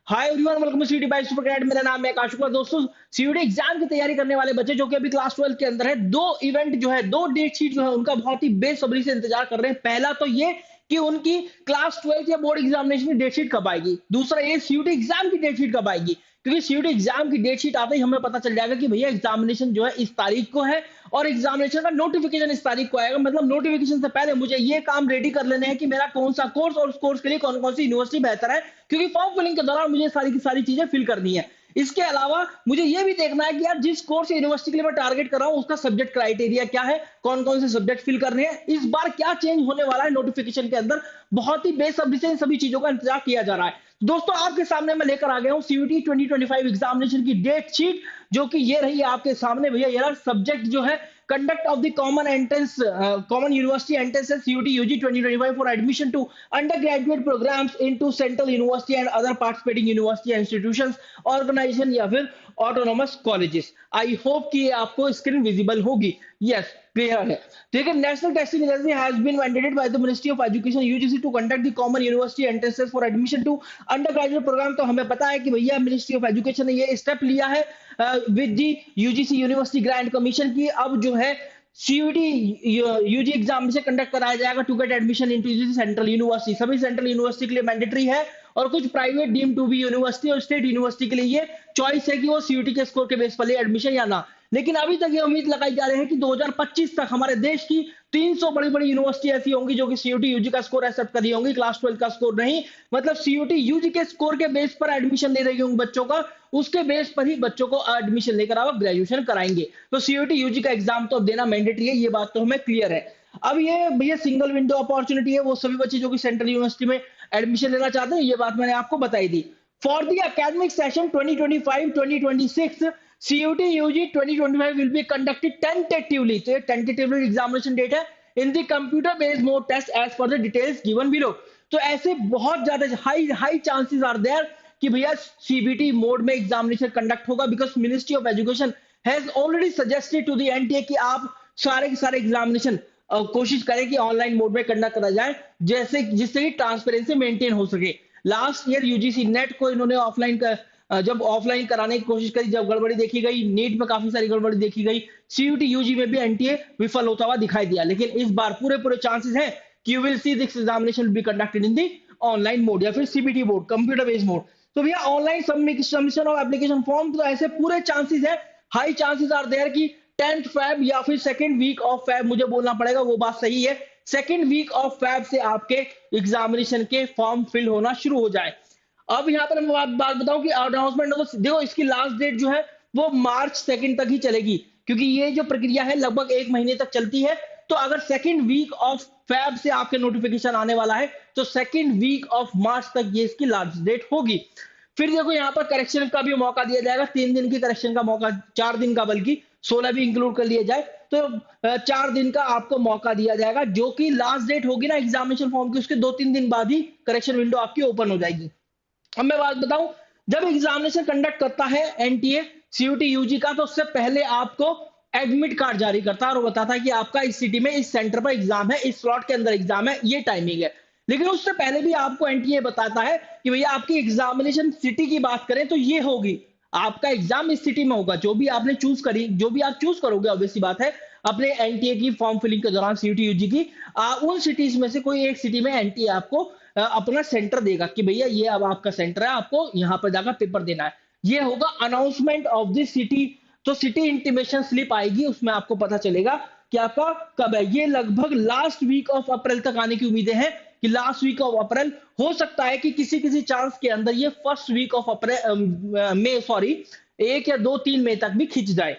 Hi everyone, welcome to CUT by Supergrade. मेरा नाम है आकाश कुमार। दोस्तों, सीयूटी एग्जाम की तैयारी करने वाले बच्चे जो कि अभी क्लास 12 के अंदर है, दो इवेंट जो है, दो डेट शीट जो है, उनका बहुत ही बेसब्री से इंतजार कर रहे हैं। पहला तो ये कि उनकी क्लास 12 या बोर्ड एग्जामिनेशन की डेट शीट कब आएगी। दूसरा ये सीयूटी एग्जाम की डेट शीट कब आएगी, क्योंकि सीयूटी एग्जाम की डेट शीट आते ही हमें पता चल जाएगा कि भैया एग्जामिनेशन जो है इस तारीख को है और एग्जामिनेशन का नोटिफिकेशन इस तारीख को आएगा। मतलब नोटिफिकेशन से पहले मुझे ये काम रेडी कर लेने हैं कि मेरा कौन सा कोर्स और उस कोर्स के लिए कौन कौन सी यूनिवर्सिटी बेहतर है, क्योंकि फॉर्म फिलिंग के दौरान मुझे सारी की सारी चीजें फिल करनी है। इसके अलावा मुझे ये भी देखना है कि यार जिस कोर्स यूनिवर्सिटी के लिए मैं टारगेट कर रहा हूँ उसका सब्जेक्ट क्राइटेरिया क्या है, कौन कौन से सब्जेक्ट फिल करने हैं, इस बार क्या चेंज होने वाला है नोटिफिकेशन के अंदर। बहुत ही बेसब्री से इन सभी चीजों का इंतजार किया जा रहा है। दोस्तों, आपके सामने मैं लेकर आ गया हूँ सीयूटी 2025 एग्जामिनेशन की डेट शीट, जो कि ये रही है आपके सामने। भैया ये सब्जेक्ट जो है, conduct of the common entrance common university entrance CUT UG 2025 for admission to undergraduate programs into central university and other participating university institutions, organization या फिर autonomous colleges। आई होप कि ये आपको स्क्रीन विजिबल होगी। Yes, clear है। ठीक है। National testing agency has been mandated by the ministry of education UGC to conduct the common university entrances for admission to undergraduate program. तो हमें पता है कि भैया मिनिस्ट्री ऑफ एजुकेशन ने ये स्टेप लिया है with the UGC university grant commission की। अब जो है सीयूटी यूजी एग्जाम से कंडक्ट कराया जाएगा to get admission into central university. सभी सेंट्रल यूनिवर्सिटी के लिए मैंडेटरी है और कुछ private deemed to be university और स्टेट यूनिवर्सिटी के लिए ये चॉइस है कि वो सीयूटी के स्कोर के बेस पर ले एडमिशन या ना। लेकिन अभी तक ये उम्मीद लगाई जा रही है कि 2025 तक हमारे देश की 300 बड़ी बड़ी यूनिवर्सिटी ऐसी होंगी जो कि सीयूटी यूजी का स्कोर एक्सेप्ट कर रही होंगी, क्लास 12 का स्कोर नहीं। मतलब सीयूटी यूजी के स्कोर के बेस पर एडमिशन ले रही होंगी बच्चों का, उसके बेस पर ही बच्चों को एडमिशन लेकर आप ग्रेजुएशन कराएंगे। तो सीयूटी यूजी का एग्जाम तो अब देना मैंडेटरी है, ये बात तो हमें क्लियर है। अब ये भैया सिंगल विंडो अपॉर्चुनिटी है, वो सभी बच्चे जो कि सेंट्रल यूनिवर्सिटी में एडमिशन लेना चाहते हैं, ये बात मैंने आपको बताई दी। For the academic session 2025-2026 CUT UG 2025 will be conducted tentatively। तो ये tentatively एग्जामिनेशन डेट है in the computer based mode test as per the details given below. तो ऐसे बहुत ज्यादा high high chances are there कि भैया सीबीटी मोड में एग्जामिनेशन कंडक्ट होगा, because ministry of education has already suggested to the NTA कि आप सारे के सारे एग्जामिनेशन कोशिश करें कि ऑनलाइन मोड में कंडक्ट करा जाए, जैसे जिससे कि ट्रांसपेरेंसी मेंटेन हो सके। लास्ट ईयर यूजीसी नेट को इन्होंने ऑफलाइन जब ऑफलाइन कराने की कोशिश करी, जब गड़बड़ी देखी गई, नीट में काफी सारी गड़बड़ी देखी गई, सीयूटी यूजी में भी एनटीए विफल होता हुआ दिखाई दिया। लेकिन इस बार पूरे पूरे चांसेस हैं कि you will see this examination be conducted in the online mode या फिर CBT mode, computer based mode. तो भैया online submission of application form, तो ऐसे पूरे चांसेस है, हाई चांसेस आर देयर कि 10th फेब या फिर सेकेंड वीक ऑफ फेब, मुझे बोलना पड़ेगा, वो बात सही है, सेकेंड वीक ऑफ फेब से आपके एग्जामिनेशन के फॉर्म फिल होना शुरू हो जाए। अब यहाँ पर मैं बात बताऊं कि अनाउंसमेंट देखो, इसकी लास्ट डेट जो है वो मार्च 2 तक ही चलेगी, क्योंकि ये जो प्रक्रिया है लगभग 1 महीने तक चलती है। तो अगर सेकेंड वीक ऑफ फेब से आपके नोटिफिकेशन आने वाला है तो सेकेंड वीक ऑफ मार्च तक ये इसकी लास्ट डेट होगी। फिर देखो यहाँ पर करेक्शन का भी मौका दिया जाएगा, 3 दिन की करेक्शन का मौका, 4 दिन का, बल्कि 16 भी इंक्लूड कर लिया जाए तो 4 दिन का आपको मौका दिया जाएगा, जो कि लास्ट डेट होगी ना एग्जामिनेशन फॉर्म की, उसके 2-3 दिन बाद ही करेक्शन विंडो आपकी ओपन हो जाएगी। अब मैं बात बताऊं, जब एग्जामिनेशन कंडक्ट करता है एनटीए सीयूटी यूजी का, तो उससे पहले आपको एडमिट कार्ड जारी करता है और बताता है कि आपका इस सिटी में इस सेंटर पर एग्जाम है, इस स्लॉट के अंदर एग्जाम है, ये टाइमिंग है। लेकिन उससे पहले भी आपको एनटीए बताता है कि भैया आपकी एग्जामिनेशन सिटी की बात करें तो ये होगी, आपका एग्जाम इस सिटी में होगा, जो भी आपने चूज करी, जो भी आप चूज करोगे, ऑब्वियसली बात है अपने एनटीए की फॉर्म फिलिंग के दौरान सीयूटी यूजी की, उन सिटीज में से कोई एक सिटी में एनटीए आपको अपना सेंटर देगा कि भैया ये अब आपका सेंटर है, आपको यहाँ पर जाकर पेपर देना है। ये होगा अनाउंसमेंट ऑफ द सिटी। तो सिटी इंटीमेशन स्लिप आएगी, उसमें आपको पता चलेगा कि आपका कब है। ये लगभग लास्ट वीक ऑफ अप्रैल तक आने की उम्मीदें हैं कि लास्ट वीक ऑफ अप्रैल, हो सकता है कि किसी किसी चांस के अंदर ये first week of April May, sorry 1 या 2-3 मई तक भी खिंच जाए।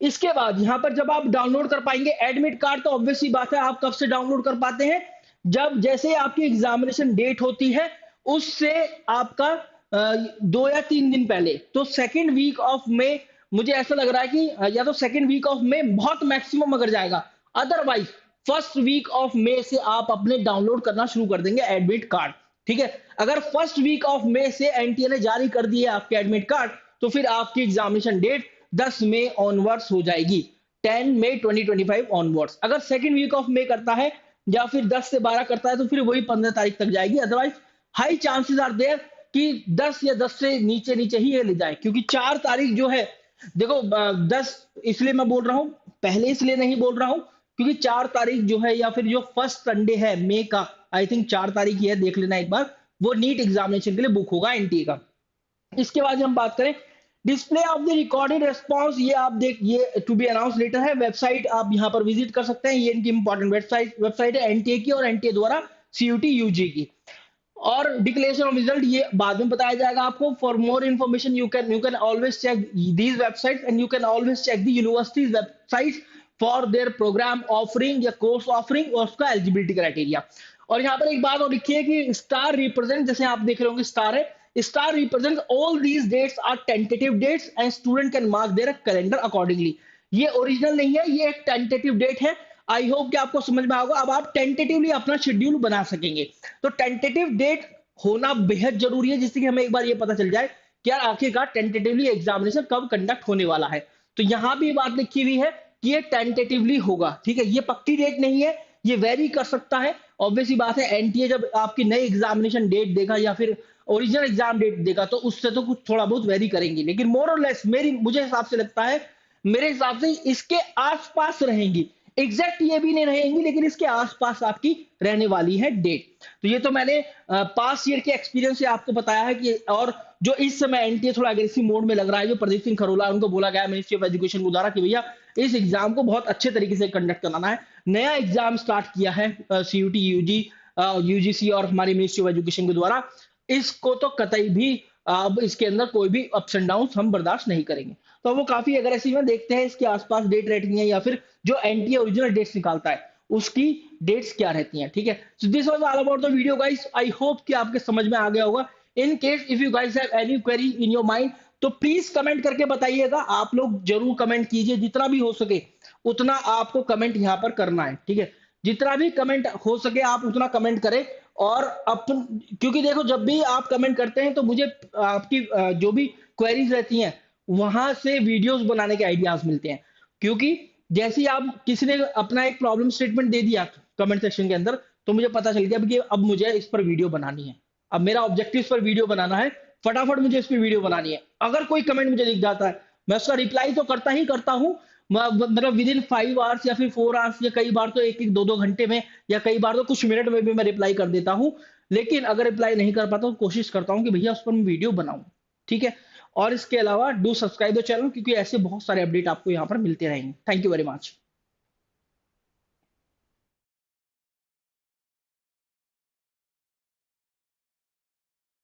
इसके बाद यहाँ पर जब आप डाउनलोड कर पाएंगे एडमिट कार्ड, तो ऑब्वियसली बात है आप कब से डाउनलोड कर पाते हैं, जब जैसे आपकी एग्जामिनेशन डेट होती है उससे आपका 2 या 3 दिन पहले। तो सेकेंड वीक ऑफ मई, मुझे ऐसा लग रहा है कि या तो सेकेंड वीक ऑफ मई बहुत मैक्सिमम अगर जाएगा, otherwise first week of May से आप अपने डाउनलोड करना शुरू कर देंगे एडमिट कार्ड। ठीक है। अगर फर्स्ट वीक ऑफ मई से एनटीए ने जारी कर दिए आपके एडमिट कार्ड, तो फिर आपकी एग्जामिनेशन डेट 10 मई ऑनवर्ड्स हो जाएगी, 10 मई 2025 ऑनवर्ड्स। अगर सेकेंड वीक ऑफ मई करता है या फिर 10 से 12 करता है तो फिर वही 15 तारीख तक जाएगी। Otherwise high chances are there कि 10 या 10 से नीचे नीचे ही ये ले जाए, क्योंकि 4 तारीख जो है, देखो 10 इसलिए मैं बोल रहा हूँ, पहले इसलिए नहीं बोल रहा हूँ क्योंकि 4 तारीख जो है या फिर जो फर्स्ट संडे है मई का, आई थिंक 4 तारीख ही है, देख लेना एक बार, वो नीट एग्जामिनेशन के लिए बुक होगा एनटीए का। इसके बाद हम बात करें display of the recorded response, ये आप देख, ये टू बी अनाउंस लेटर है, वेबसाइट आप यहाँ पर विजिट कर सकते हैं, ये इनकी इंपॉर्टेंट वेबसाइट है एनटीए की और एनटीए द्वारा सीयूटी यूजी की। और डिक्लेरेशन ऑफ रिजल्ट ये बाद में बताया जाएगा आपको। For more information you can always check these websites and you can always check the universities websites for their program offering या कोर्स ऑफरिंग और उसका एलिजिबिलिटी क्राइटेरिया। और यहाँ पर एक बात और लिखी है कि स्टार रिप्रेजेंट, जैसे आप देख रहे होंगे स्टार है, star represent all these dates are tentative dates and student can mark their calendar accordingly. ये ओरिजिनल नहीं है, ये एक टेंटेटिव डेट है। आई होप कि आपको समझ में आएगा, अब आप टेंटेटिवली अपना शेड्यूल बना सकेंगे। तो टेंटेटिव डेट होना बेहद जरूरी है, जिससे कि हमें एक बार ये पता चल जाए कि यार आखिरकार टेंटेटिवली एग्जामिनेशन कब कंडक्ट होने वाला है। तो यहां भी बात लिखी हुई है कि ये टेंटेटिवली होगा, ठीक है, ये पक्की डेट नहीं है, ये वेरी कर सकता है। ऑब्वियसली बात है, एनटीए जब आपकी नई एग्जामिनेशन डेट देगा या फिर ओरिजिनल एग्जाम डेट देगा तो उससे तो कुछ थोड़ा बहुत वेरी करेंगी, लेकिन मोर और लेस मुझे हिसाब से लगता है, मेरे हिसाब से इसके आसपास रहेंगी। एग्जैक्ट ये भी नहीं रहेंगी, लेकिन इसके आसपास आपकी रहने वाली है डेट। तो ये तो मैंने पास ईयर के एक्सपीरियंस से आपको बताया है कि, और जो इस समय एनटीए थोड़ा अग्रेसिव मोड में लग रहा है, जो प्रदीप सिंह खरोला उनको बोला गया मिनिस्ट्री ऑफ एजुकेशन के द्वारा कि भैया इस एग्जाम को बहुत अच्छे तरीके से कंडक्ट कराना है। नया एग्जाम स्टार्ट किया है सीयूटी यूजी यूजीसी और हमारी मिनिस्ट्री ऑफ एजुकेशन के द्वारा, इसको तो कतई भी अब इसके अंदर कोई भी अप्स एंड डाउन हम बर्दाश्त नहीं करेंगे। तो वो काफी अग्रेसिव है, देखते हैं इसके आसपास डेट रहती है या फिर जो एनटीए ओरिजिनल डेट्स निकालता है उसकी डेट्स क्या रहती हैं, ठीक है। So this was all about the video guys, I hope कि आपके समझ में आ गया होगा। In case if you guys have any query in your mind तो प्लीज कमेंट करके बताइएगा, आप लोग जरूर कमेंट कीजिए, जितना भी हो सके उतना आपको कमेंट यहाँ पर करना है, ठीक है, जितना भी कमेंट हो सके आप उतना कमेंट करें। और अपन, क्योंकि देखो जब भी आप कमेंट करते हैं तो मुझे आपकी जो भी क्वेरीज रहती हैं वहां से वीडियोस बनाने के आइडियाज मिलते हैं, क्योंकि जैसे ही आप किसी ने अपना एक प्रॉब्लम स्टेटमेंट दे दिया कमेंट सेक्शन के अंदर, तो मुझे पता चल गया कि अब मुझे इस पर वीडियो बनानी है, अब मेरा ऑब्जेक्टिव इस पर वीडियो बनाना है, फटाफट मुझे इस पर वीडियो बनानी है। अगर कोई कमेंट मुझे दिख जाता है मैं उसका रिप्लाई तो करता ही करता हूँ, मतलब विद इन 5 आवर्स या फिर 4 आवर्स, या कई बार तो 1-1 2-2 घंटे में, या कई बार तो कुछ मिनट में भी मैं रिप्लाई कर देता हूँ। लेकिन अगर रिप्लाई नहीं कर पाता तो कोशिश करता हूँ कि भैया उस पर मैं वीडियो बनाऊं, ठीक है। और इसके अलावा डू सब्सक्राइब द चैनल, क्योंकि ऐसे बहुत सारे अपडेट आपको यहाँ पर मिलते रहेंगे। Thank you very much.